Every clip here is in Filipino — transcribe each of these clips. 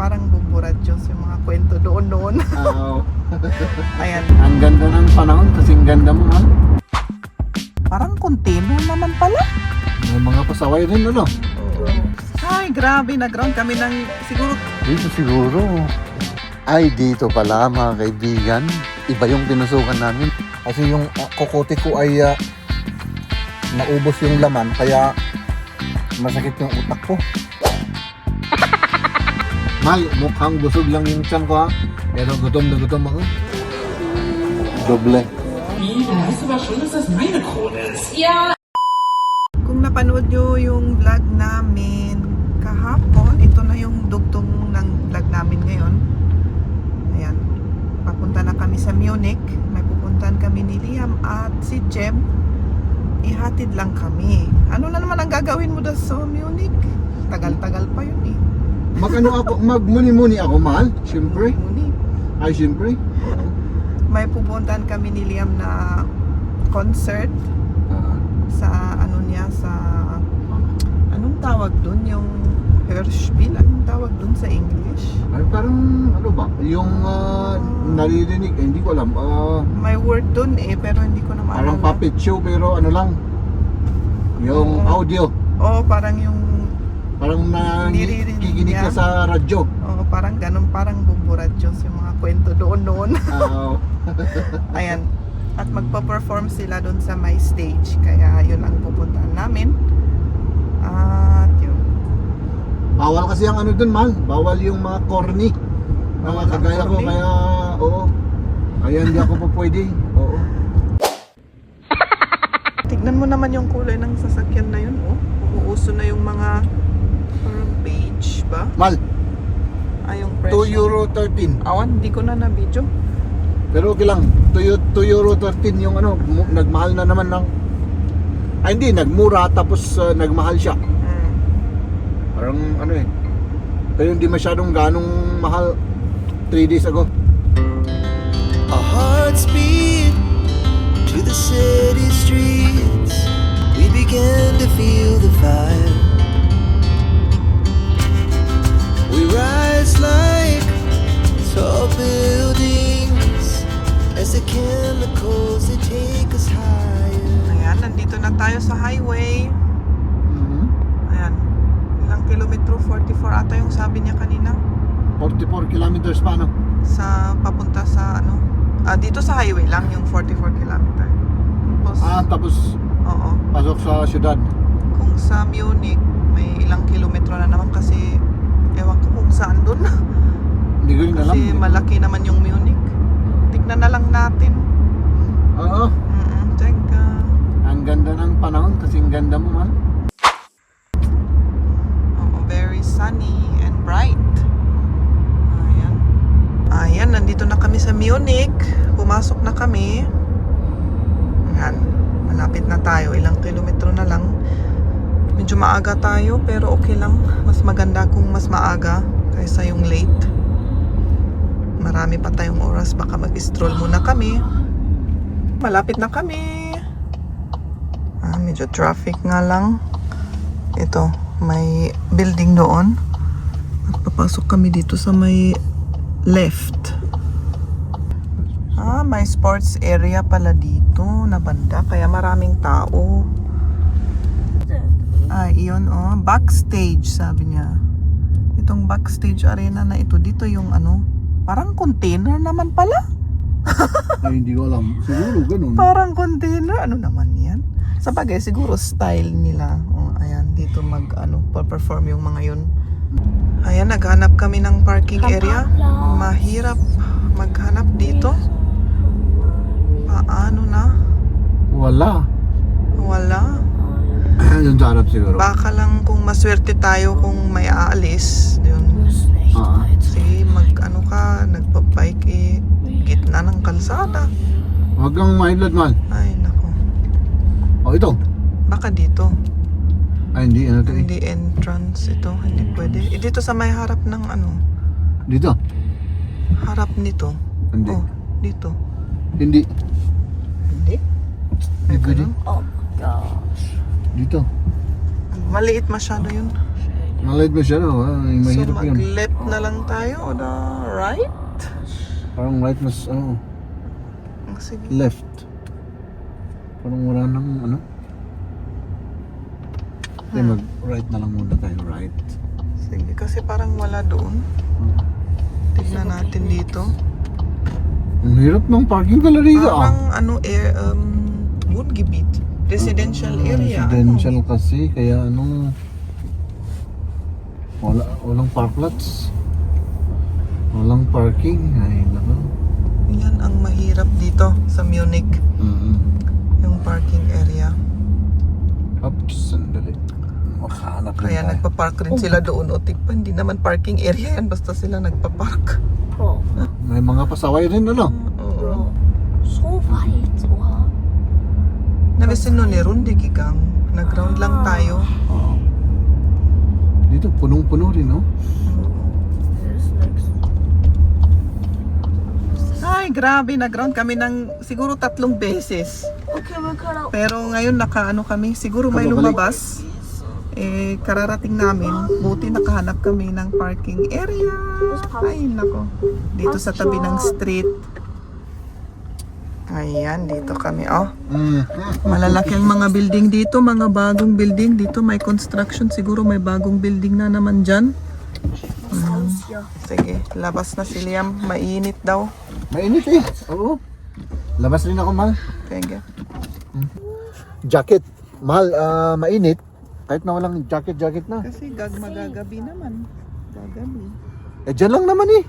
parang bumburadjos yung mga kwento doon noon. Oo. Ayan. Ang ganda ng panahon, kasing ganda mo, ha? Parang container naman pala. May mga pasaway rin, ano? Oo. Ay, grabe. Nag-round kami ng siguro. Dito siguro. Ay, dito pala, mga kaibigan. Iba yung pinusukan namin. Kasi yung kokote ko ay naubos yung laman, kaya masakit yung utak ko. Mal, mukhang busog lang yung tiyan ko, ha? Pero gutom na gutom ako. Doble. Weißt du was schon, dass das meine Krone ist? Kung napanood nyo yung vlog namin kahapon, ito na yung dugtong ng vlog namin ngayon. Ayan. Papunta na kami sa Munich. May pupuntahan kami ni Liam at si Jem. Ihatid lang kami. Ano na naman ang gagawin mo doon sa Munich? Tagal-tagal pa yun eh. Magmuni-muni ako, mahal. Siyempre. Munich. Ay, siyempre. May pupuntahan kami ni Liam na concert sa ano niya, sa anong tawag doon, yung Hörspiel, anong tawag doon sa English? Ay, parang ano ba? Yung naririnig, hindi ko alam. May word doon eh, pero hindi ko na maalala. Parang puppet show, pero ano lang. Yung audio. Oo, parang yung Parang Niririnig nakikinig ka niya. sa radyo. oo, parang ganun, parang bumburadjos yung mga kwento doon noon. Ayan. At magpa-perform sila doon sa my stage. Kaya yun ang pupuntahan namin. At yun. Bawal kasi ang ano dun, mal. Bawal yung mga corny. Bawal Mga ang kagaya ko, corny? kaya oo. Kaya hindi ako pa pwede. Oo. Tignan mo naman yung kulay ng sasakyan na yun, oh. Umuuso na yung mga parang beige ba? Mal, Ay, yung 2 presyo. euro 13. Awan, hindi ko na na-video. Pero okay lang. 2 euro 13 yung ano, nagmahal na naman ng... Ay hindi, nagmura tapos nagmahal siya. Parang ano eh. Pero hindi masyadong ganong mahal 3 days ago. Our hearts beat to the city streets. We began to feel the fire. We rise like tall buildings as the chemicals they take us higher. Ayan, nandito na tayo sa highway. Ayan. Ilang kilometro? 44 ata yung sabi niya kanina. 44 kilometers pa, no? Sa papunta sa ano. Dito sa highway lang yung 44 kilometer. Tapos, Tapos oo. pasok sa syudad. Kung sa Munich, may ilang kilometro na naman kasi ewan ko kung saan doon. Hindi ko rin alam. Kasi malaki naman yung Munich. Tignan na lang natin. Oo. Teka. Ang ganda ng panahon, kasing ganda mo, man. Oo, very sunny and bright. Ayan. Ayan, nandito na kami sa Munich. Pumasok na kami. Ayan. Malapit na tayo. Ilang kilometro na lang. Medyo maaga tayo pero okay lang. Mas maganda kung mas maaga kaysa yung late. Marami pa tayong oras. Baka mag-stroll muna kami. Malapit na kami. Medyo traffic nga lang. Ito, may building doon. At papasok kami dito sa may left. May sports area pala dito na banda. Kaya maraming tao. Iyon backstage sabi niya. Itong backstage arena na ito, dito yung ano, parang container naman pala. Ay, hindi ko alam. Siguro ganun. Parang container, ano naman yan? Sa bagay, siguro style nila. Ayan, dito perform yung mga yun. Ayan, naghanap kami ng parking area. Mahirap maghanap dito. Paano na? Wala. Wala. Yung darap siguro. Baka lang kung maswerte tayo kung may aalis. Yun. Kasi nagpa-bike gitna ng kalsada. Huwag kang mahilad, man. Ay, nako. Ito. Baka dito. Ay, hindi. Ano ito eh? Hindi entrance ito. Hindi pwede. Dito sa may harap ng ano. Dito. Harap nito. Hindi. Oh, dito. Hindi. Hindi? Ay, Hindi. ganun? Dito. Maliit masyado yun. Malait ba siya, no? Ay, So mahirap yun. mag-left na lang tayo o the right? Parang right mas, Sige. left. Parang wala nang, Okay, mag-right na lang muna tayo, right. Sige, kasi parang wala doon. Tignan natin dito. Ang hirap ng parking talaga. Parang Woodgebit. Residential area. Residential kasi, kaya walang park lots. Walang parking. Ay, nako. Yan ang mahirap dito sa Munich. Yung parking area. Oops, sandali. Makahanap din Kaya tayo. nagpa-park rin sila doon. O tikpa, hindi naman parking area yan. Basta sila nagpa-park. May mga pasaway rin, Oo. So weit, oha. Nabisin nun ni Rundi Gigang. Nag-ground lang tayo. Oo. Dito, punong-puno rin, no? There's next. Ay, grabe. Nag-ground kami ng siguro 3 beses. Okay, we're cut out. Pero ngayon nakaano kami. Siguro may Kababalik. lumabas. Kararating namin. Buti nakahanap kami ng parking area. Ay, nako. Dito sa tabi ng street. Ayan, dito kami. Oh, malalaki ang mga building dito. Mga bagong building. Dito may construction. Siguro may bagong building na naman dyan. Sige, labas na si Liam. Mainit daw. Mainit eh. Oo. Labas rin ako, mahal. Sige. Jacket. Mahal, mainit. Kahit na walang jacket na. Kasi magagabi naman. Gagabi. Dyan lang naman eh.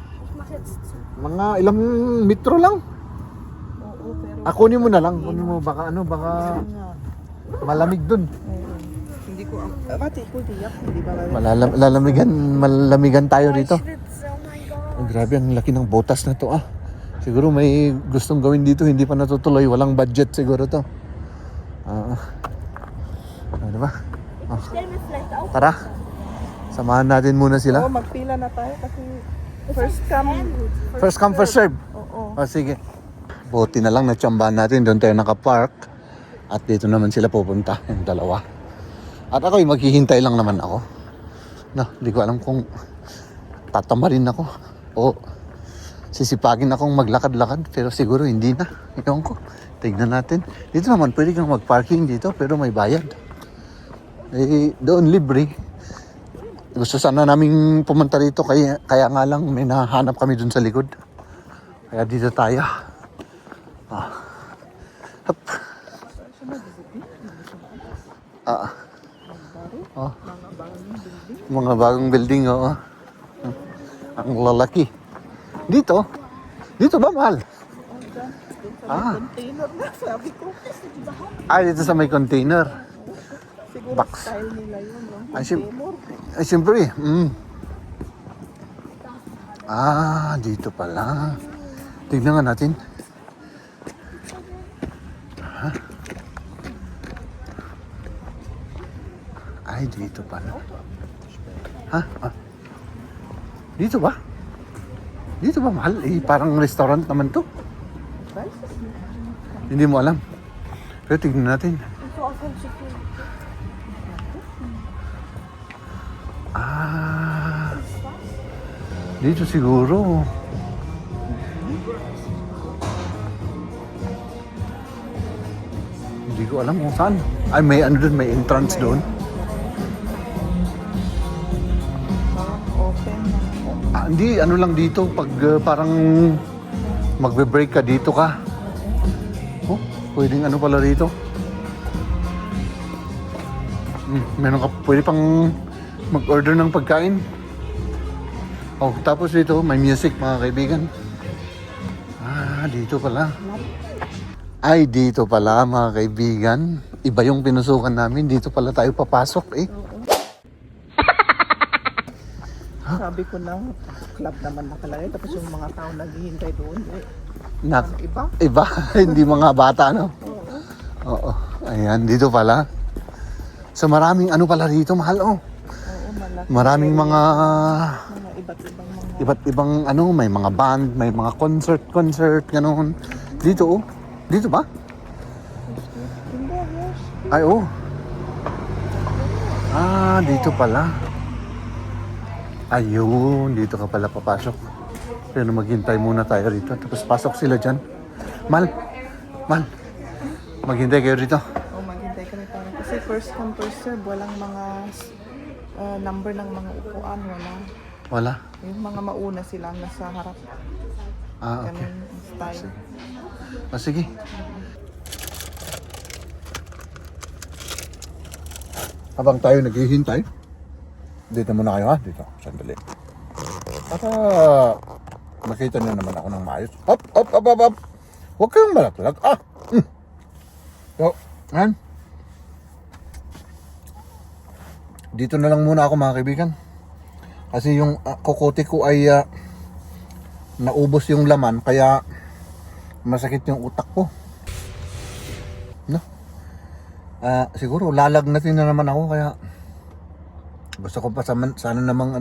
Mga ilang metro lang. Oo, pero Kunin mo na lang. Kunin mo, baka malamig dun. hindi ko pati ko tiyak, hindi ba? Malamigan tayo rito. Schwitze, oh my god. Oh, grabe, ang laki ng botas na to Siguro may gustong gawin dito, hindi pa natutuloy. Walang budget siguro to. Ano ba? Stell mir vielleicht auch. Tara. Samahan natin muna Oo, sila. magpila na tayo kasi First First come, first serve. Oo. Sige. Buti na lang natsambahan natin. Doon tayo nakapark. At dito naman sila pupunta. Yung dalawa. At ako'y maghihintay lang naman ako. Hindi ko alam kung tatamarin ako o sisipagin akong maglakad-lakad. Pero siguro hindi na. Ewan ko. Tignan natin. Dito naman pwede kang mag-parking dito pero may bayad. Doon libre. Gusto sana naming pumunta rito kaya nga lang may nahanap kami dun sa likod. Kaya dito tayo. Hop. Mga bagong building, oo. Ang lalaki. Dito ba, mahal? Container na, sabi ko. Dito sa may container. Siguro Box. style nila yun, no? Siyempre. Dito pala. Tignan nga natin. Dito pala. Dito ba? Dito ba, mahal? Parang restaurant naman to. Hindi mo alam. Pero tignan natin. So offensive. Dito siguro. Hindi ko alam kung saan. May doon, may entrance doon. Open. Hindi, lang dito. Pag parang magbe-break ka, dito ka. Pwedeng pala rito. Meron ka, pwede pang mag-order ng pagkain. Tapos dito, may music, mga kaibigan. Dito pala. Dito pala, mga kaibigan. Iba yung pinusukan namin. Dito pala tayo papasok Sabi ko na, club naman nakalagay. Tapos yung mga tao naghihintay doon. Iba? Iba, hindi mga bata, no? Oo. Ayan, dito pala. So maraming pala rito, mahal, Oo, malaki. Maraming mga Iba't ibang mga... iba't ibang may mga band, may mga concert, ganoon. Dito, Dito ba? Ay, dito pala. Ayun, dito ka pala papasok. Pero maghintay muna tayo rito. Tapos pasok sila dyan. Mal, maghintay kayo rito. Oh, maghintay kami para. Kasi first come, first serve. Walang mga number ng mga upuan. Wala? Yung mga mauna sila nasa harap. Ah, okay. Ganun ang style. Sige. Habang tayo naghihintay, dito muna kayo ha. Dito, sandali. Para makita niyo naman ako ng maayos. Up. Huwag kayong malaglag. So, yan. Dito na lang muna ako mga kaibigan. Kasi yung kokote ko ay naubos yung laman. Kaya masakit yung utak ko. No? Siguro lalagnatin na naman ako. Kaya gusto ko pa sana namang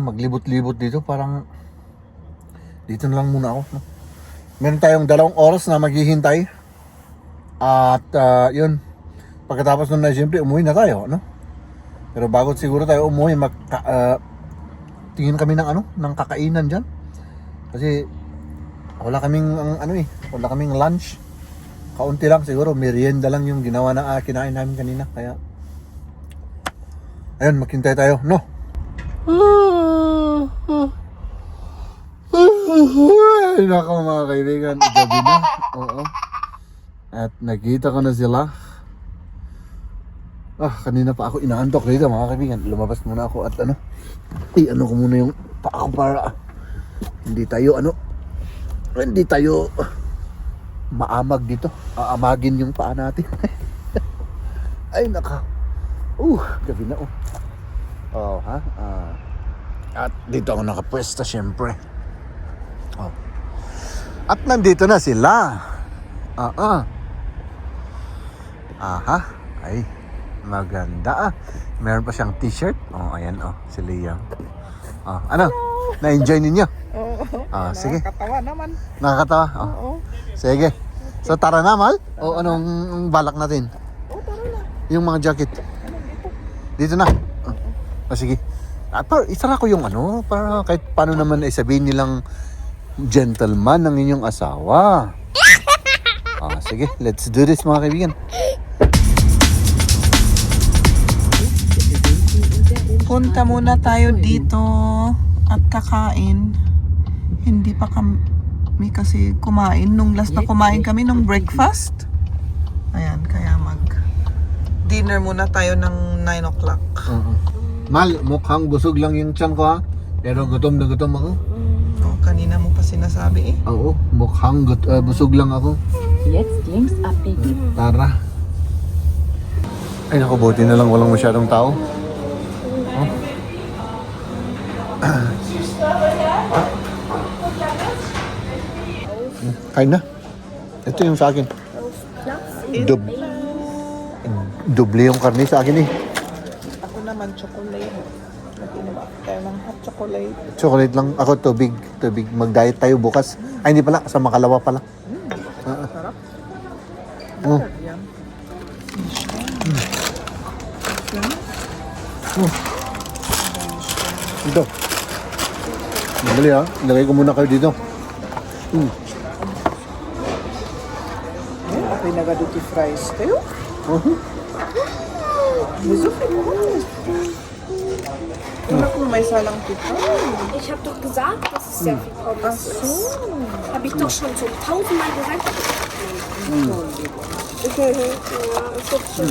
maglibot-libot dito. Parang dito na lang muna ako. No? Meron tayong 2 oras na maghihintay. At yun, pagkatapos nun na siyempre umuwi na tayo, no? Pero bago siguro tayo umuwi, tingin kami ng kakainan dyan. Kasi wala kaming wala kaming lunch. Kaunti lang siguro, merienda lang yung ginawa na kinain namin kanina. Kaya ayun, maghintay tayo, no? Ay, nako mga kaibigan, gabi na. Oo. At nakita ko na sila. Kanina pa ako inaantok dito mga kaibigan. Lumabas muna ako at ko muna yung paa ko para hindi tayo maamag dito. Aamagin yung paa natin. Ay naka. Gabi na At dito ako nakapwesto syempre. At nandito na sila. Ay, maganda Meron pa siyang t-shirt. Ayan si Liam. Na-enjoy ninyo? Oo. Sige. Nakakatawa naman. Nakakatawa? Oo. Sige. So tara na, Mal? O anong balak natin? Tara na. Yung mga jacket. Dito na. Sige. Pero isara ko yung para kahit paano naman sabihin nilang gentleman ng inyong asawa. Sige, let's do this mga kaibigan. Punta muna tayo dito at kakain. Hindi pa kami kasi kumain. Nung last na kumain kami nung breakfast. Ayan, kaya dinner muna tayo ng 9 o'clock. Mal, mukhang busog lang yung tiyan ko ha. Pero gutom na gutom ako. Kanina mo pa sinasabi Oo, mukhang busog lang ako. Jetzt links abbiegen. Tara. Ay naku, buti na lang walang masyadong tao. Kain na. Ito yung sa akin. Doble yung karne sa akin Ako naman chocolate. Nag-inom tayo ng hot chocolate. Chocolate lang. Ako tubig. Mag-diet tayo bukas. Ay hindi pala, sa makalawa pala. Sarap. Yan. Dito. Madali ha. Ilagay ko muna kayo dito. Pinagaduti fries kayo? Wieso viel? Kung may salang pita. Ich habe doch gesagt, dass es sehr viel Pommes ist. Habe ich doch schon so 1000-mal gesagt. Ja, ist doch schon schön.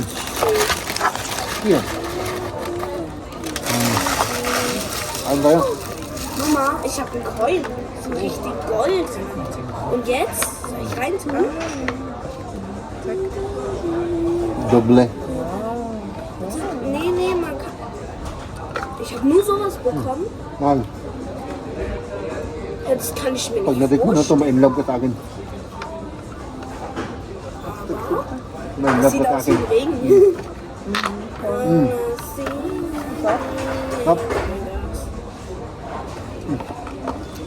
Hier. Ano tayo? Mama, ich habe ein Coin. So richtig Gold. Und jetzt? Soll ich rein tun? Doble. Nee, man kann. Ich habe nur sowas bekommen. Mal, Jetzt kann ich mir pag nicht natik mo na ito, ma-inlove ka sa akin. Ma-inlove Sieht ka sa aus akin. wie Regen. Hop.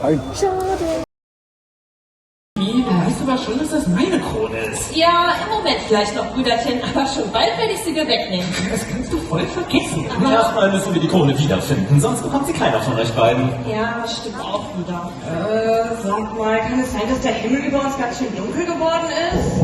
Ay. Schade. Weißt du, aber schon, dass das meine Krone ist. Ja, im Moment vielleicht noch, Brüderchen, aber schon bald werde ich sie dir wegnehmen. Das kannst du voll vergessen. Erstmal müssen wir die Krone wiederfinden, sonst bekommt sie keiner von euch beiden. Ja, stimmt auch wieder. Sag mal, kann es sein, dass der Himmel über uns ganz schön dunkel geworden ist?